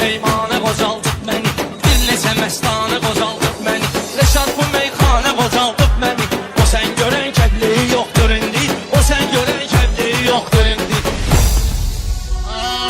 peymanə qocaldıb məni, bir neçə məstanə qocaldıb məni. Rəşad bu meyxanə qocaldıb məni. O sən görən kəbliyi yoxdur indi, o sən görən kəbliyi yoxdur indi.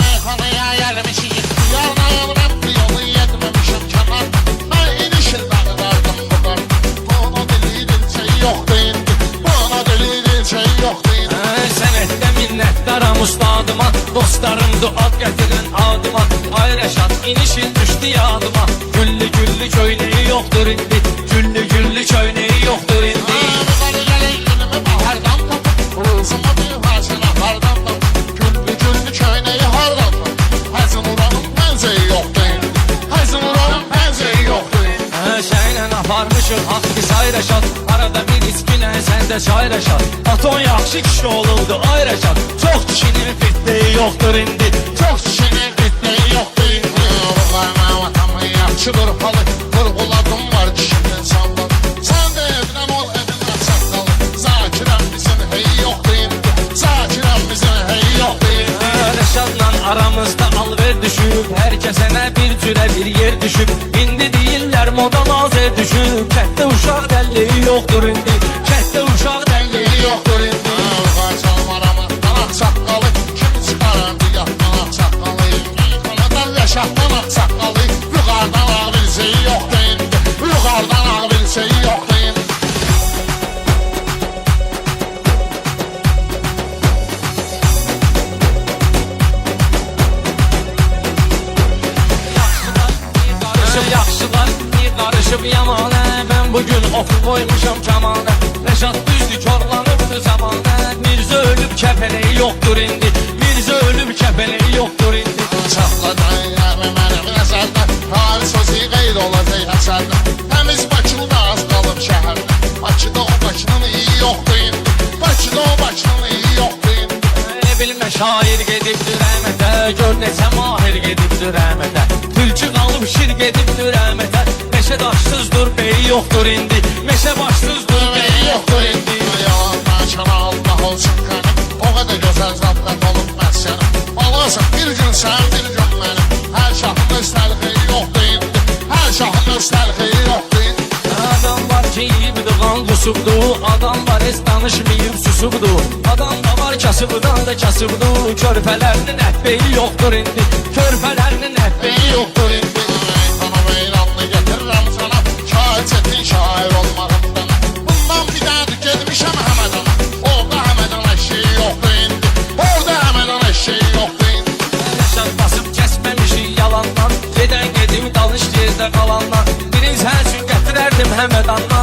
Meyxanaya gəlmişik, yarına mən bu yolu yetməmişim kənar. Mən inişildən vardım bular, buna dili dilçək yoxdur indi, buna dili dilçək yoxdur indi. Sənətdə minnətdaram ustadıma, dostlarımdı ad gətirən adıma. Ay Rəşad inişin düşdü yadıma, güllü güllü köynəyi yoxdur indi, güllü güllü köynəyi yoxdur indi. Bunları gələk günümü bahardan tapıb, rızımı bir haçına hardan tapıb, güllü güllü köynəyi hardan tapıb. Həzin uranın pəncəyi yoxdur indi, həzin uranın pəncəyi yoxdur indi. Şeylə aparmışıq haqqı say Rəşad, arada bir içkinə səndə çay Rəşad. Aton yaxşı kişi olurdu ay Rəşad, çox kişinin fitliyi yoxdur indi, çox kişinin fitliyi yoxdur indi. Bunlarla vatanı yaxşıdır halı, vurğuladım var kişinin sallı. Sən də evdən ol, evindən çatqalı, Zakirəmizin hey yoxdur indi, Zakirəmizin hey yoxdur indi. Rəşadla aramızda alver düşüb, hər kəsənə bir cürə bir yer düşüb. İndi deyirlər moda nazer düşüb, kətdə uşaq dəlliyi yoxdur indi, kətdə uşaq dəlliyi yoxdur indi. Qaçalım aramızdan ağsaqqalı, kim çıxarırdı yatdan ağsaqqalı. Meyxanadan Rəşaddan ağsaqqalı, yuxarıdan ağ bilseyi yoxdur indi, yuxarıdan ağ bilseyi yoxdur indi. Yaxşılar bir qarışıb yamanə, mən bugün oxu qoymuşam kamanə. Rəşad düzdür korlanıbdır zamanə, Mirzə ölüb kəpəneyi yoxdur indi, Mirzə ölüb kəpəneyi yoxdur indi. Çatladan yarı mənim nəzərdə, tarih sözü qeyd olacaq əsərdə. Təmiz Bakılı da az qalıb şəhərdə, Bakıda o Bakının iyi yoxdur indi, Bakıda o Bakının iyi yoxdur indi. Bilmə şair gedibdir rəhmətə, gör neçə mahir gedibdir rəhmətə. Tülkü qalıb şir gedibdir rəhmətə, meşə daşsızdır beyi yoxdur indi, meşə başsızdır beyi yoxdur indi. Yalandan kana Allah olsun qənim, o qədər gözəl zadlar olub məsənim. Olasın bir gün sən, bir gün mənim, hər şahın öz təlxiyi yoxdur indi, hər şahın öz təlxiyi yoxdur indi. Adam var ki yiyibdi qan qusubdu, adam var heç danışmayıb susubdu. Adam da var kasıbdan da kasıbdu, körpələrinin əhbeyi yoxdur indi, körpələrinin əhbeyi yoxdur indi. Sana meyranlı getirirəm sana, şair çetin şair olmağımdan. Bundan bir dədir gedmişəm Həmədana, orada Həmədan eşeği yoxdur indi, orada Həmədan eşeği yoxdur indi. Rəşad basıb kəsməmişik yalandan, gedən gedim danış yerdə qalandan. Biriniz hər gün gətirərdim Həmədandan.